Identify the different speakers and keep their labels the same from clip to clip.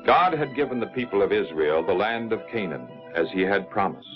Speaker 1: God had given the people of Israel the land of Canaan, as he had promised.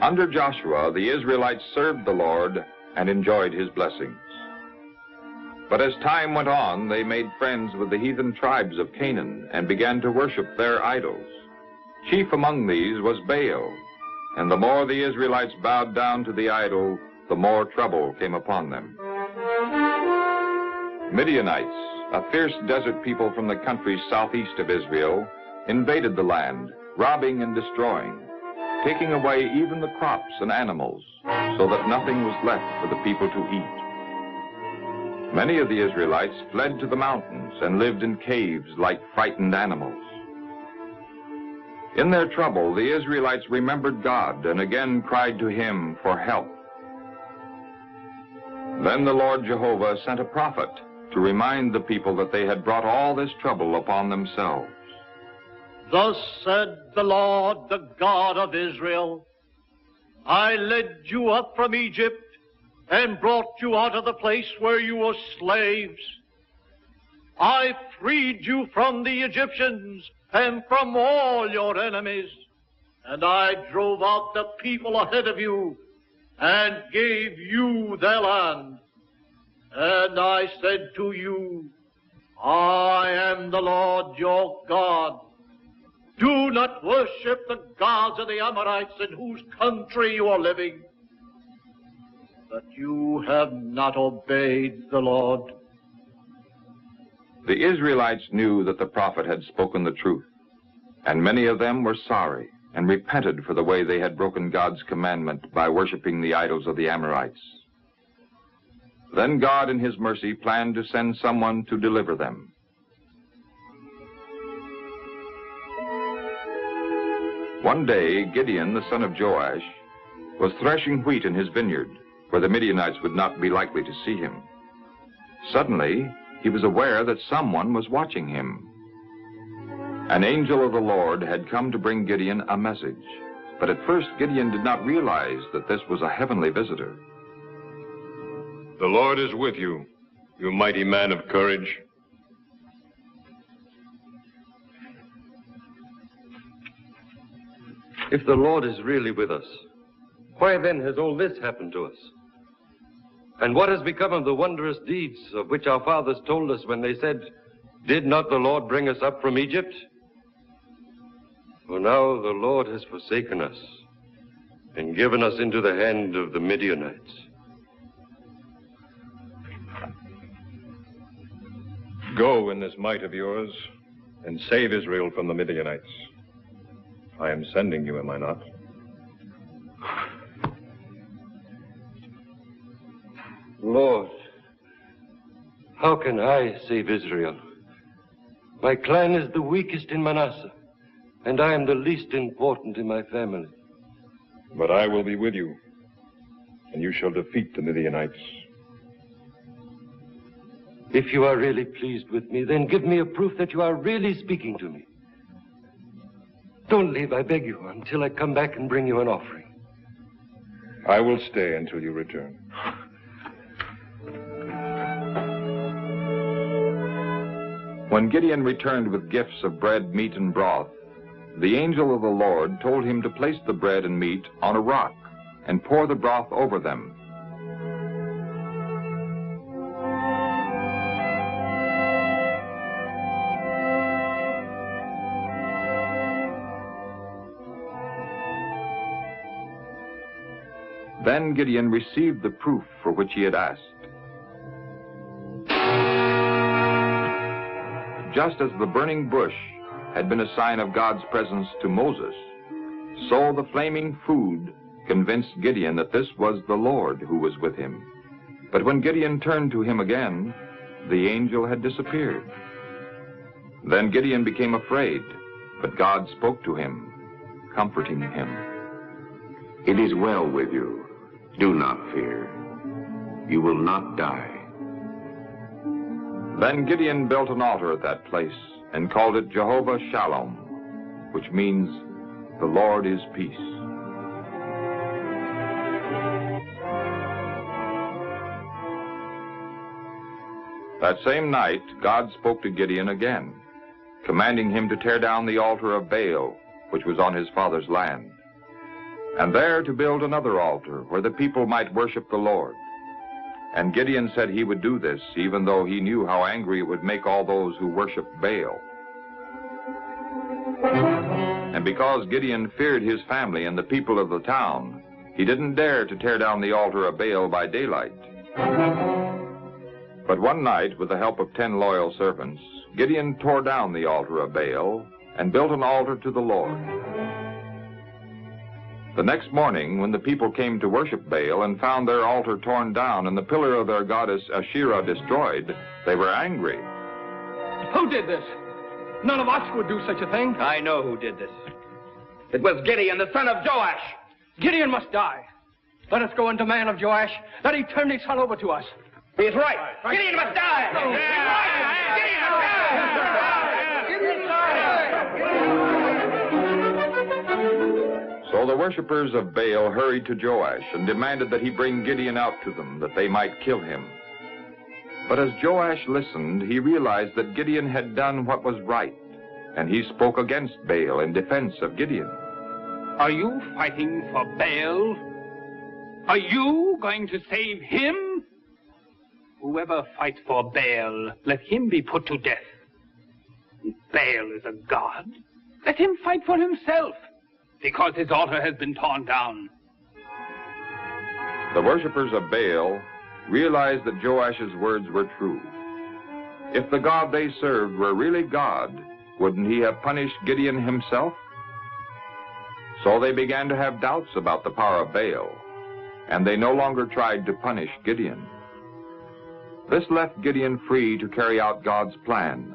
Speaker 1: Under Joshua, the Israelites served the Lord and enjoyed his blessings. But as time went on, they made friends with the heathen tribes of Canaan and began to worship their idols. Chief among these was Baal, and the more the Israelites bowed down to the idol, the more trouble came upon them. Midianites, a fierce desert people from the countries southeast of Israel, invaded the land, robbing and destroying, taking away even the crops and animals, so that nothing was left for the people to eat. Many of the Israelites fled to the mountains and lived in caves like frightened animals. In their trouble, the Israelites remembered God and again cried to him for help. Then the Lord Jehovah sent a prophet to remind the people that they had brought all this trouble upon themselves.
Speaker 2: Thus said the Lord, the God of Israel, I led you up from Egypt and brought you out of the place where you were slaves. I freed you from the Egyptians and from all your enemies, and I drove out the people ahead of you and gave you their land. And I said to you, I am the Lord your God. Do not worship the gods of the Amorites in whose country you are living. But you have not obeyed the Lord.
Speaker 1: The Israelites knew that the prophet had spoken the truth, and many of them were sorry and repented for the way they had broken God's commandment by worshiping the idols of the Amorites. Then God, in his mercy, planned to send someone to deliver them. One day, Gideon, the son of Joash, was threshing wheat in his vineyard, where the Midianites would not be likely to see him. Suddenly, he was aware that someone was watching him. An angel of the Lord had come to bring Gideon a message, but at first Gideon did not realize that this was a heavenly visitor.
Speaker 3: The Lord is with you, you mighty man of courage.
Speaker 4: If the Lord is really with us, why then has all this happened to us? And what has become of the wondrous deeds of which our fathers told us when they said, did not the Lord bring us up from Egypt? For now the Lord has forsaken us and given us into the hand of the Midianites.
Speaker 3: Go in this might of yours and save Israel from the Midianites. I am sending you, am I not?
Speaker 4: Lord, how can I save Israel? My clan is the weakest in Manasseh, and I am the least important in my family.
Speaker 3: But I will be with you, and you shall defeat the Midianites.
Speaker 4: If you are really pleased with me, then give me a proof that you are really speaking to me. Don't leave, I beg you, until I come back and bring you an offering.
Speaker 3: I will stay until you return.
Speaker 1: When Gideon returned with gifts of bread, meat, and broth, the angel of the Lord told him to place the bread and meat on a rock and pour the broth over them. Then Gideon received the proof for which he had asked. Just as the burning bush had been a sign of God's presence to Moses, so the flaming food convinced Gideon that this was the Lord who was with him. But when Gideon turned to him again, the angel had disappeared. Then Gideon became afraid, but God spoke to him, comforting him.
Speaker 5: It is well with you. Do not fear. You will not die.
Speaker 1: Then Gideon built an altar at that place and called it Jehovah Shalom, which means the Lord is peace. That same night, God spoke to Gideon again. commanding him to tear down the altar of Baal, which was on his father's land, and there to build another altar where the people might worship the Lord. And Gideon said he would do this, even though he knew how angry it would make all those who worshiped Baal. And because Gideon feared his family and the people of the town, he didn't dare to tear down the altar of Baal by daylight. But one night, with the help of 10 loyal servants, Gideon tore down the altar of Baal and built an altar to the Lord. The next morning, when the people came to worship Baal and found their altar torn down and the pillar of their goddess Asherah destroyed, they were angry.
Speaker 6: Who did this? None of us would do such a thing.
Speaker 7: I know who did this. It was Gideon, the son of Joash.
Speaker 6: Gideon must die. Let us go and demand of Joash that he turn his son over to us.
Speaker 7: He's right. Gideon must die.
Speaker 1: So the worshippers of Baal hurried to Joash and demanded that he bring Gideon out to them, that they might kill him. But as Joash listened, he realized that Gideon had done what was right, and he spoke against Baal in defense of Gideon.
Speaker 8: Are you fighting for Baal? Are you going to save him? Whoever fights for Baal, let him be put to death. Baal is a god. Let him fight for himself, because his altar has been torn down.
Speaker 1: The worshippers of Baal realized that Joash's words were true. If the God they served were really God, wouldn't he have punished Gideon himself? So they began to have doubts about the power of Baal, and they no longer tried to punish Gideon. This left Gideon free to carry out God's plan,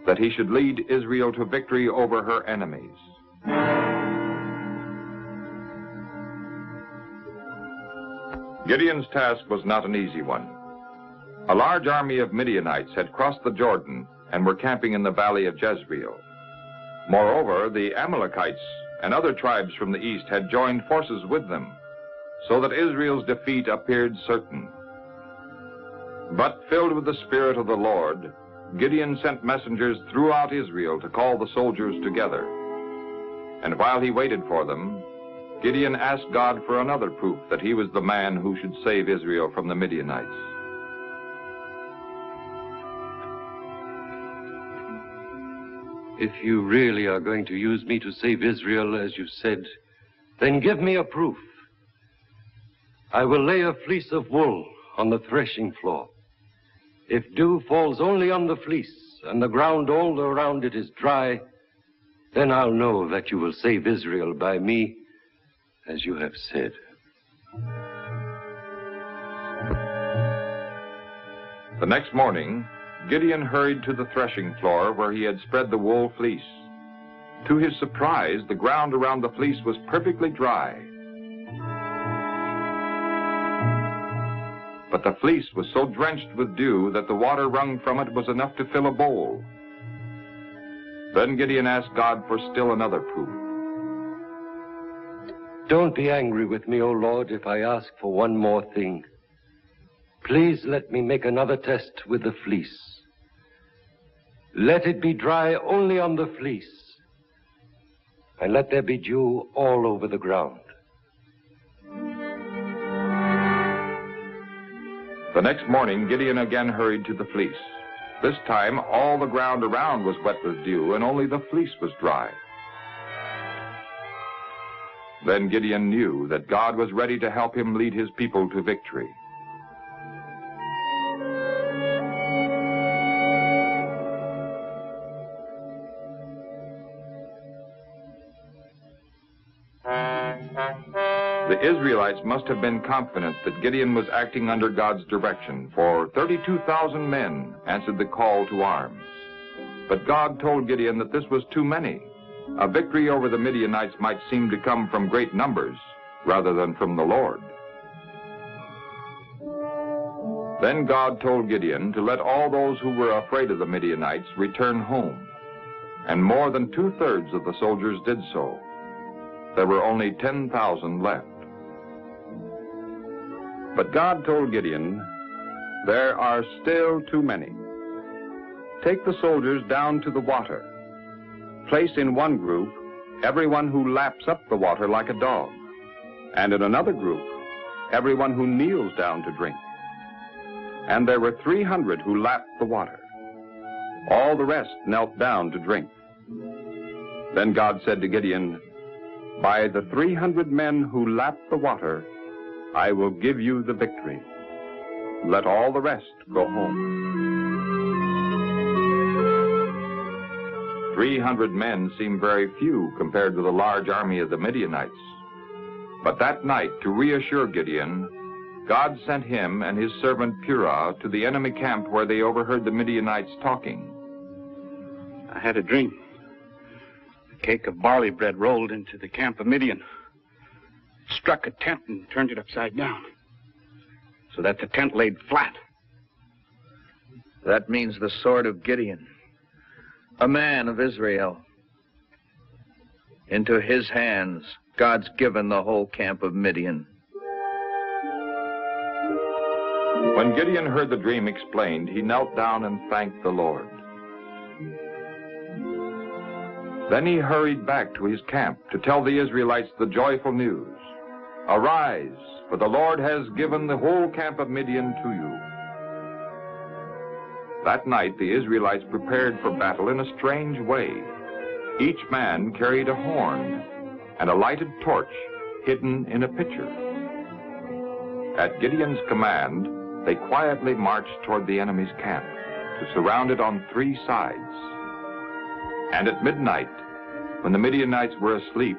Speaker 1: that he should lead Israel to victory over her enemies. Gideon's task was not an easy one. A large army of Midianites had crossed the Jordan and were camping in the valley of Jezreel. Moreover, the Amalekites and other tribes from the east had joined forces with them, so that Israel's defeat appeared certain. But filled with the Spirit of the Lord, Gideon sent messengers throughout Israel to call the soldiers together. And while he waited for them, Gideon asked God for another proof that he was the man who should save Israel from the Midianites.
Speaker 4: If you really are going to use me to save Israel, as you said, then give me a proof. I will lay a fleece of wool on the threshing floor. If dew falls only on the fleece and the ground all around it is dry, then I'll know that you will save Israel by me, as you have said.
Speaker 1: The next morning, Gideon hurried to the threshing floor where he had spread the wool fleece. To his surprise, the ground around the fleece was perfectly dry. But the fleece was so drenched with dew that the water wrung from it was enough to fill a bowl. Then Gideon asked God for still another proof.
Speaker 4: Don't be angry with me, O Lord, if I ask for one more thing. Please let me make another test with the fleece. Let it be dry only on the fleece, and let there be dew all over the ground.
Speaker 1: The next morning, Gideon again hurried to the fleece. This time, all the ground around was wet with dew, and only the fleece was dry. Then Gideon knew that God was ready to help him lead his people to victory. The Israelites must have been confident that Gideon was acting under God's direction, for 32,000 men answered the call to arms. But God told Gideon that this was too many. A victory over the Midianites might seem to come from great numbers rather than from the Lord. Then God told Gideon to let all those who were afraid of the Midianites return home. And more than 2/3 of the soldiers did so. There were only 10,000 left.
Speaker 9: But God told Gideon, "There are still too many. Take the soldiers down to the water place in one group everyone who laps up the water like a dog, and in another group everyone who kneels down to drink. And there were 300 who lapped the water. All the rest knelt down to drink. Then God said to Gideon, "By the 300 men who lapped the water, I will give you the victory. Let all the rest go home."
Speaker 1: 300 men seemed very few compared to the large army of the Midianites. But that night, to reassure Gideon, God sent him and his servant Purah to the enemy camp where they overheard the Midianites talking.
Speaker 10: I had a dream. A cake of barley bread rolled into the camp of Midian, struck a tent and turned it upside down, so that the tent laid flat.
Speaker 11: That means the sword of Gideon, a man of Israel. Into his hands, God's given the whole camp of Midian.
Speaker 1: When Gideon heard the dream explained, he knelt down and thanked the Lord. Then he hurried back to his camp to tell the Israelites the joyful news. "Arise, for the Lord has given the whole camp of Midian to you." That night, the Israelites prepared for battle in a strange way. Each man carried a horn and a lighted torch hidden in a pitcher. At Gideon's command, they quietly marched toward the enemy's camp to surround it on 3 sides. And at midnight, when the Midianites were asleep,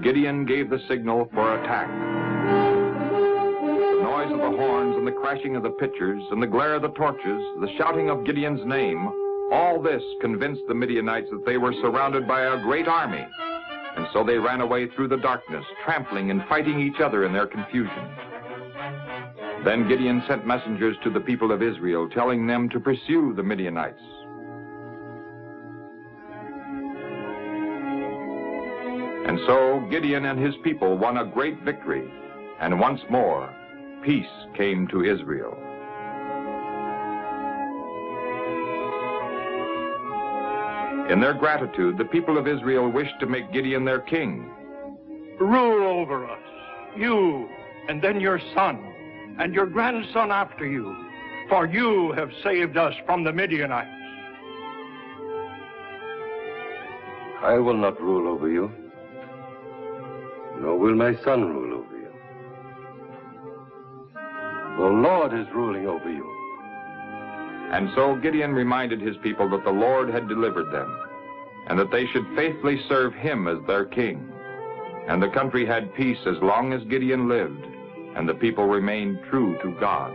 Speaker 1: Gideon gave the signal for attack. The noise of the horns and the crashing of the pitchers and the glare of the torches, the shouting of Gideon's name, all this convinced the Midianites that they were surrounded by a great army. And so they ran away through the darkness, trampling and fighting each other in their confusion. Then Gideon sent messengers to the people of Israel, telling them to pursue the Midianites. And so Gideon and his people won a great victory, and once more, peace came to Israel. In their gratitude, the people of Israel wished to make Gideon their king.
Speaker 6: "Rule over us, you, and then your son, and your grandson after you, for you have saved us from the Midianites."
Speaker 4: I will not rule over you, nor will my son rule over you. The Lord is ruling over you.
Speaker 1: And so Gideon reminded his people that the Lord had delivered them, and that they should faithfully serve him as their king. And the country had peace as long as Gideon lived, and the people remained true to God.